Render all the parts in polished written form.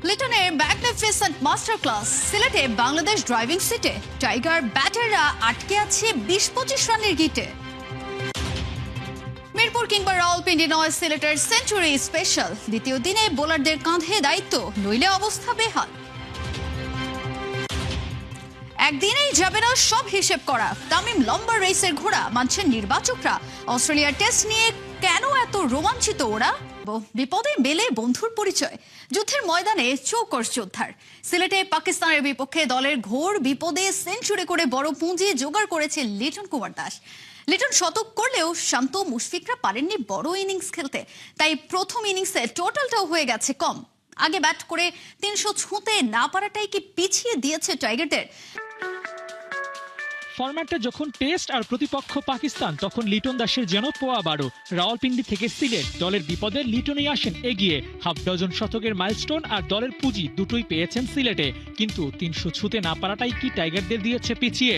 লিটনের magnificent master class. সিলেটে Bangladesh driving সিটে টাইগার ব্যাটাররা আটকে আছে ২০-২৫ রানের গিটে। মিরপুর কিংবা রাওয়ালপিন্ডি নয়, সিলেটের সেঞ্চুরি স্পেশাল। দ্বিতীয় দিনে বোলারদের কাঁধে দায়িত্ব, নইলে অবস্থা বেহাল। একদিনেই যাবে না সব হিসেব করা। তামিম লম্বা রেসের ঘোড়া, মানছেন নির্বাচকরা। অস্ট্রেলিয়ার টেস্ট নিয়ে কেন এত রোমাঞ্চিত ওরা? বিপদে মেলে বন্ধুর পরিচয়। যুদ্ধের ময়দানে চৌকস যোদ্ধার। সিলেটে পাকিস্তানের বিপক্ষে দলের ঘোর বিপদে সেঞ্চুরি করে বড় পুঁজি জোগাড় করেছে লিটন কুমার দাস। লিটন শতক করলেও শান্ত মুশফিকরা পারেননি বড় ইনিংস খেলতে। তাই প্রথম ইনিংসে টোটালটাও হয়ে গেছে কম। আগে ব্যাট করে ৩০০ ছুঁতে না পারাটাই কি পিছিয়ে দিয়েছে টাইগারদের? ফরম্যাটটা যখন টেস্ট আর প্রতিপক্ষ পাকিস্তান, তখন লিটন দাসের যেন পোয়া বারো। রাওয়ালপিন্ডি থেকে সিলেট, দলের বিপদে লিটনই আসেন এগিয়ে। হাফ ডজন শতকের মাইলস্টোন আর দলের পুঁজি দুটোই পেয়েছেন সিলেটে। কিন্তু ৩০০ ছুঁতে না পারাটাই কি টাইগারদের দিয়েছে পিছিয়ে?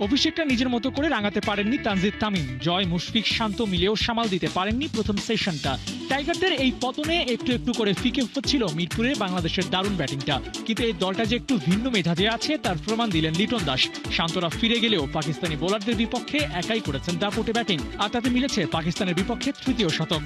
অভিষেকটা নিজের মতো করে রাঙাতে পারেননি তানজিদ তামিম। জয়, মুশফিক, শান্ত মিলেও সামাল দিতে পারেননি প্রথম সেশনটা। টাইগারদের এই পতনে একটু একটু করে ফিকে হচ্ছিল মিরপুরে বাংলাদেশের দারুণ ব্যাটিংটা। কিন্তু এই দলটা যে একটু ভিন্ন মেধাতে আছে তার প্রমাণ দিলেন লিটন দাস। শান্তরা ফিরে গেলেও পাকিস্তানি বোলারদের বিপক্ষে একাই করেছেন দাপুটে ব্যাটিং, আর তাতে মিলেছে পাকিস্তানের বিপক্ষে তৃতীয় শতক।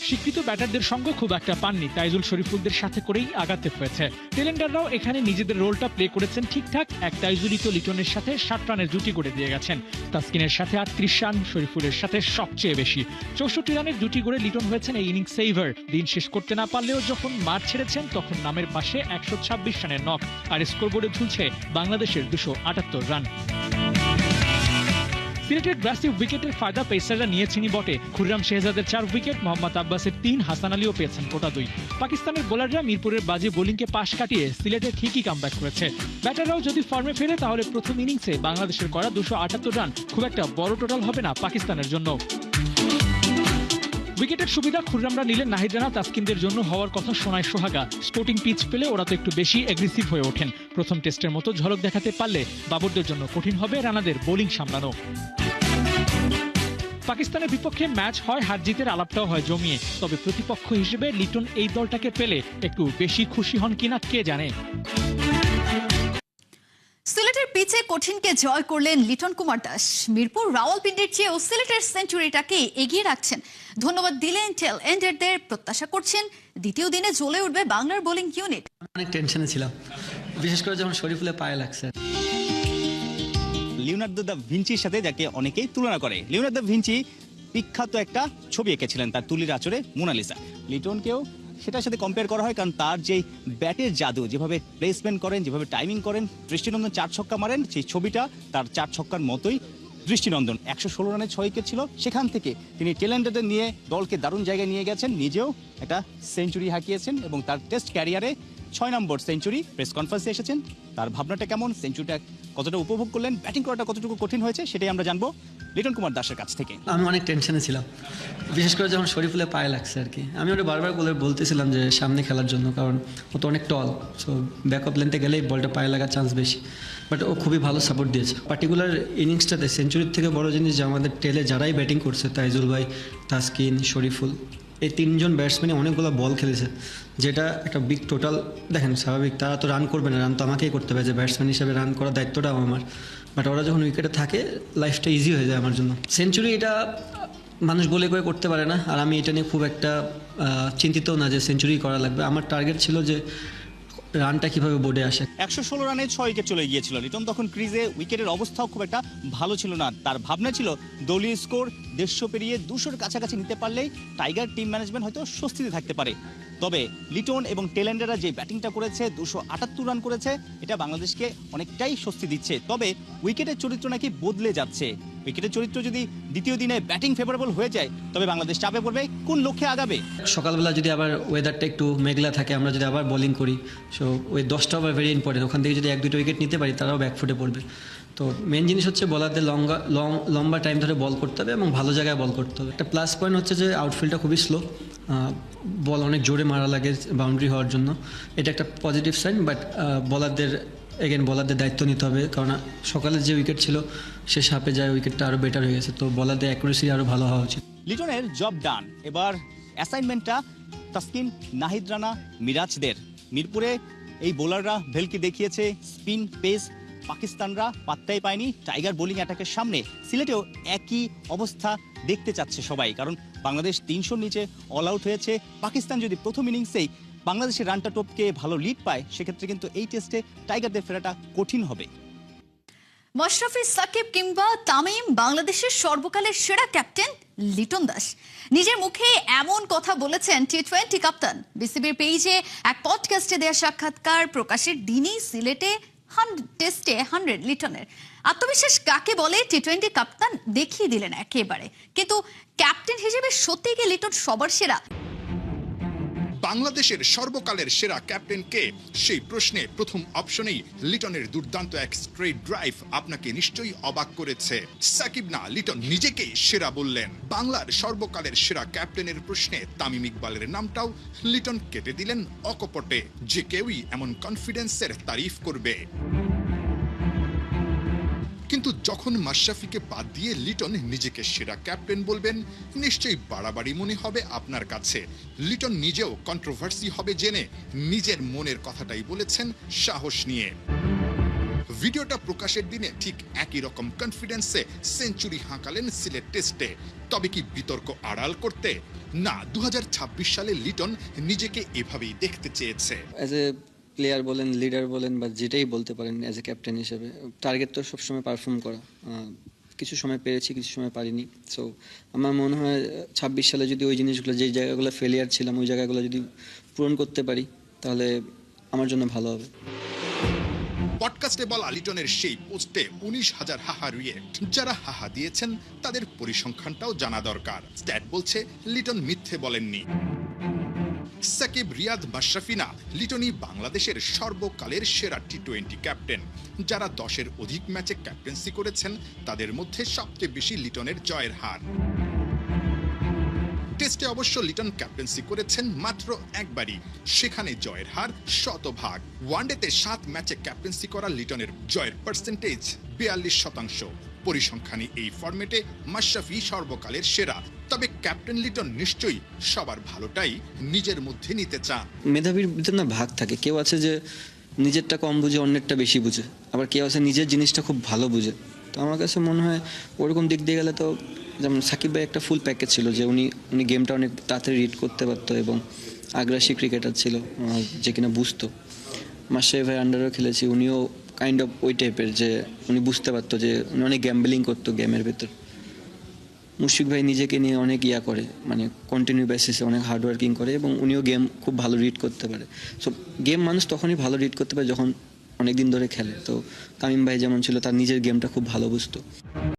স্বীকৃত ব্যাটারদের সঙ্গে খুব একটা পাননি, তাইজুল শরীফুলদের সাথে করেই আগাতে হয়েছে। টেলেন্ডাররাও এখানে নিজেদের রোলটা প্লে করেছেন ঠিকঠাক। এক তাইজুলই তো লিটনের সাথে ৬০ রানের জুটি করে দিয়ে গেছেন। তাসকিনের সাথে ৩৮ রান, শরীফুলের সাথে সবচেয়ে বেশি ৬৪ রানের জুটি করে লিটন হয়েছেন এই ইনিংস সেভার। দিন শেষ করতে না পারলেও যখন মাঠ ছেড়েছেন তখন নামের পাশে ১২৬ রানের নক, আর স্কোরবোর্ডে ঝুলছে বাংলাদেশের ২৭৮ রান। সিলেটের গ্রাসিভ উইকেটের ফায়দা পেসাররা নিয়েছেনই বটে। খুররাম শেহজাদের ৪ উইকেট, মোহাম্মদ আব্বাসের ৩, হাসান আলীও পেয়েছেন কোটা ২। পাকিস্তানের বোলাররা মিরপুরের বাজে বোলিংকে পাশ কাটিয়ে সিলেটে ঠিকই কামব্যাক করেছে। ব্যাটাররাও যদি ফর্মে ফেরে তাহলে প্রথম ইনিংসে বাংলাদেশের করা ২৭৮ রান খুব একটা বড় টোটাল হবে না পাকিস্তানের জন্য। উইকেটের সুবিধা খুররামরা নিলেন নাহিদ রানা, তাসকিনদের জন্য হওয়ার কথা শোনায় সোহাগা। স্পোর্টিং পিচ পেলে ওরা তো একটু বেশি এগ্রেসিভ হয়ে ওঠেন। প্রথম টেস্টের মতো ঝলক দেখাতে পারলে বাবরদের জন্য কঠিন হবে রানাদের বোলিং সামলানো। পাকিস্তানের বিপক্ষে ম্যাচ হয় হার জিতের আলাপটাও হয় জমিয়ে। তবে প্রতিপক্ষ হিসেবে লিটন এই দলটাকে পেলে একটু বেশি খুশি হন কিনা কে জানে। সিলেটের পিচে কঠিনকে জয় করলেন লিটন কুমার দাস। মিরপুর রাওয়ালপিন্ডির চেয়েও সিলেটের সেঞ্চুরিটাকে এগিয়ে রাখছেন। ধন্যবাদ দিলেন টেল এন্ডারদের। প্রত্যাশা করছেন দ্বিতীয় দিনে জ্বলে উঠবে বাংলার বোলিং ইউনিট। অনেক টেনশনে ছিলাম, বিশেষ করে যখন শরীফুলের পায়ে লাগছে। লিওনার্দো দা ভিঞ্চির সাথে যাকে অনেকেই তুলনা করে। লিওনার্দো দা ভিঞ্চি বিখ্যাত একটা ছবি এঁকেছিলেন তার তুলির আঁচড়ে মোনালিসা। লিটনকেও সেটার সাথে কম্পেয়ার করা হয়, কারণ তার যে ব্যাটের জাদু, যেভাবে প্লেসমেন্ট করেন, যেভাবে টাইমিং করেন, দৃষ্টিনন্দন ৪ ছক্কা মারেন, সেই ছবিটা তার ৪ ছক্কার মতোই দৃষ্টিনন্দন। ১১৬ রানে ৬ উইকেট ছিল, সেখান থেকে তিনি টেলেন্ডারদের নিয়ে দলকে দারুণ জায়গায় নিয়ে গেছেন, নিজেও একটা সেঞ্চুরি হাঁকিয়েছেন এবং তার টেস্ট ক্যারিয়ারে ৬ নম্বর সেঞ্চুরি। প্রেস কনফারেন্সে এসেছেন, তার ভাবনাটা কেমন, সেঞ্চুরিটা কতটা উপভোগ করলেন, ব্যাটিং করাটা কতটুকু কঠিন হয়েছে, সেটাই আমরা জানবো লিটন কুমার দাসের কাছ থেকে। আমি অনেক টেনশনে ছিলাম, বিশেষ করে যখন শরীফুলের পায়ে লাগছে আর কি। আমি ওটা বারবার বলতেছিলাম যে সামনে খেলার জন্য, কারণ ও তো অনেক টল, সো ব্যাকআপ লেনতে গেলেই বলটা পায়ে লাগার চান্স বেশি। বাট ও খুবই ভালো সাপোর্ট দিয়েছে। পার্টিকুলার ইনিংসটাতে সেঞ্চুরির থেকে বড় জিনিস যে আমাদের টেলে যারাই ব্যাটিং করছে, তাইজুল ভাই, তাসকিন, শরীফুল, এই ৩ জন ব্যাটসম্যানে অনেকগুলো বল খেলেছে, যেটা একটা বিগ টোটাল। দেখেন স্বাভাবিক তারা তো রান করবে না, রান তো আমাকেই করতে হবে, যে ব্যাটসম্যান হিসেবে রান করার দায়িত্বটাও আমার। বাট ওরা যখন উইকেটে থাকে লাইফটা ইজি হয়ে যায় আমার জন্য। সেঞ্চুরি এটা মানুষ বলে করে করতে পারে না, আর আমি এটা নিয়ে খুব একটা চিন্তিতও না যে সেঞ্চুরি করা লাগবে। আমার টার্গেট ছিল যে রানটা কিভাবে বোর্ডে আসে। ১১৬ রানে ৬ উইকেট চলে গিয়েছিল লিটন, তখন ক্রিজে উইকেটের অবস্থাও খুব একটা ভালো ছিল না। তার ভাবনা ছিল দলীয় স্কোর ১৫০ পেরিয়ে ২০০-র কাছাকাছি নিতে পারলেই টাইগার টিম ম্যানেজমেন্ট হয়তো স্বস্তিতে থাকতে পারে। তবে লিটন এবং টেলেন্ডাররা যে ব্যাটিংটা করেছে, ২৭৮ রান করেছে, এটা বাংলাদেশকে অনেকটাই স্বস্তি দিচ্ছে। তবে উইকেটের চরিত্র নাকি বদলে যাচ্ছে। উইকেটের চরিত্র যদি দ্বিতীয় দিনে ব্যাটিং ফেভারেবল হয়ে যায় তবে বাংলাদেশ চাপে পড়বে, কোন লক্ষ্যে আগাবে। সকালবেলা যদি আবার ওয়েদারটা একটু মেঘলা থাকে, আমরা যদি আবার বোলিং করি, সো ওই 10টা ওভার ভেরি ইম্পর্টেন্ট। ওখান থেকে যদি ১-২টো উইকেট নিতে পারি তারাও ব্যাকফুটে পড়বে। তো মেন জিনিস হচ্ছে বলারদের লম্বা টাইম ধরে বল করতে হবে এবং ভালো জায়গায় বল করতে হবে। একটা প্লাস পয়েন্ট হচ্ছে যে আউটফিল্ডটা খুবই স্লো, বল অনেক জোরে মারা লাগে বাউন্ডারি হওয়ার জন্য, এটা একটা পজিটিভ সাইন। বাট বলারদের দায়িত্ব নিতে হবে, কারণ সকালের যে উইকেট ছিল সে সাপে যায় উইকেটটা আরও বেটার হয়ে গেছে। তো বলারদের অ্যাকুরেসি আরও ভালো হওয়া উচিত। লিটনের জব ডান। এবার অ্যাসাইনমেন্টটা তাসকিন, নাহিদ রানা, মিরাজদের। মিরপুরে এই বোলাররা ভেলকি দেখিয়েছে, স্পিন পেস পাকিস্তানরা পাত্তাই পায়নি টাইগার বোলিং অ্যাটাকের সামনে। সিলেটেও একই অবস্থা দেখতে চাচ্ছে সবাই, কারণ বাংলাদেশ 300-র নিচে অল আউট হয়েছে। পাকিস্তান যদি প্রথম ইনিংসেই বাংলাদেশের রানটা টপকে ভালো লিড পায়, সেক্ষেত্রে কিন্তু এই টেস্টে টাইগারদের ফেরাটা কঠিন হবে। মাশরাফি, সাকিব কিংবা তামিম, বাংলাদেশের সর্বকালের সেরা ক্যাপ্টেন লিটন দাস নিজের মুখে এমন কথা বলেছেন টি-20 কাপ্তান। বিসিবির পেজে এক পডকাস্টে দেওয়া সাক্ষাৎকার প্রকাশের দিনই সিলেটে টেস্টে 100 লিটনের। আত্মবিশ্বাস কাকে বলে টি-20 কাপ্তান দেখিয়ে দিলেন একেবারে। কিন্তু ক্যাপ্টেন হিসেবে সত্যি কি লিটন সবার সেরা? বাংলাদেশের সর্বকালের সেরা ক্যাপ্টেন কে, সেই প্রশ্নে প্রথম অপশনেই লিটনের দুর্দান্ত এক স্ট্রেট ড্রাইভ আপনাকে নিশ্চয়ই অবাক করেছে। সাকিব না, লিটন নিজেকেই সেরা বললেন। বাংলার সর্বকালের সেরা ক্যাপ্টেনের প্রশ্নে তামিম ইকবালের নামটাও লিটন কেটে দিলেন অকপটে। যে কেউই এমন কনফিডেন্সের তারিফ করবে। কিন্তু যখন মাশরাফিকে বাদ দিয়ে লিটন নিজেকে সেরা ক্যাপ্টেন বলবেন, নিশ্চয়ই বাড়াবাড়ি মনে হবে আপনার কাছে। লিটন নিজেও কন্ট্রোভার্সি হবে জেনে নিজের মনের কথাটাই বলেছেন সাহস নিয়ে। ভিডিওটা প্রকাশের দিনে ঠিক একই রকম কনফিডেন্সে সেঞ্চুরি হাঁকালেন সিলেট টেস্টে। তবে কি বিতর্ক আড়াল করতে? না, 2026 সালে লিটন নিজেকে এভাবেই দেখতে চেয়েছে। প্লেয়ার বলেন, লিডার বলেন, বা যেটাই বলতে পারেন, অ্যাজ এ ক্যাপ্টেন হিসেবে টার্গেট তো সবসময় পারফর্ম করা। কিছু সময় পেরেছি, কিছু সময় পারিনি। সো আমার মনে হয় 26 সালে যদি ওই জিনিসগুলো, যেই জায়গাগুলো ফেলিয়ার ছিলাম, ওই জায়গাগুলো যদি পূরণ করতে পারি, তাহলে আমার জন্য ভালো হবে। পডকাস্টে বলা লিটনের সেই পোস্টে 19,000 হাহা রিয়েক্ট। যারা হাহা দিয়েছেন তাদের পরিসংখ্যানটাও জানা দরকার। স্ট্যাট বলছে লিটন মিথ্যে বলেননি। সাকিব, রিয়াদ, মাশরাফি না, লিটনই বাংলাদেশের সর্বকালের সেরা টি-20 ক্যাপ্টেন। যারা 10-এর অধিক ম্যাচে ক্যাপ্টেন্সি করেছেন, তাদের মধ্যে সবচেয়ে বেশি লিটনের জয়ের হার। টেস্টে অবশ্য লিটন ক্যাপ্টেন্সি করেছেন মাত্র একবারই, সেখানে জয়ের হার শতভাগ। ওয়ানডেতে 7 ম্যাচে ক্যাপ্টেন্সি করা লিটনের জয়ের পার্সেন্টেজ 42%। পরিসংখ্যানে এই ফরম্যাটে মাশরাফি সর্বকালের সেরা। তবে ক্যাপ্টেন লিটন নিশ্চয়ই সবার ভালোটাই নিজের মধ্যে নিতে চান। মেধাবীর ভিতর না ভাগ থাকে। কেউ আছে যে নিজেরটা কম বুঝে, অন্যেরটা বেশি বুঝে, আবার কেউ আছে নিজের জিনিসটা খুব ভালো বুঝে। তো আমার কাছে মনে হয় ওরকম দিক দিয়ে গেলে তো, যেমন সাকিব ভাই একটা ফুল প্যাকেজ ছিল, যে উনি গেমটা অনেক তাড়াতাড়ি রিড করতে পারতো এবং আগ্রাসী ক্রিকেটার ছিল, যে কিনা বুঝতো। মাশরাফি ভাই আন্ডারও খেলেছি, উনিও কাইন্ড অফ ওই টাইপের, যে উনি বুঝতে পারতো, যে উনি অনেক গ্যাম্বলিং করতো গেমের ভেতর। মুশফিক ভাই নিজেকে নিয়ে অনেক করে, মানে কন্টিনিউ বেসিসে অনেক হার্ডওয়ার্কিং করে, এবং উনিও গেম খুব ভালো রিড করতে পারে। সো গেম মানুষ তখনই ভালো রিড করতে পারে যখন অনেক দিন ধরে খেলে। তো তামিম ভাই যেমন ছিল, তার নিজের গেমটা খুব ভালো বুঝতো।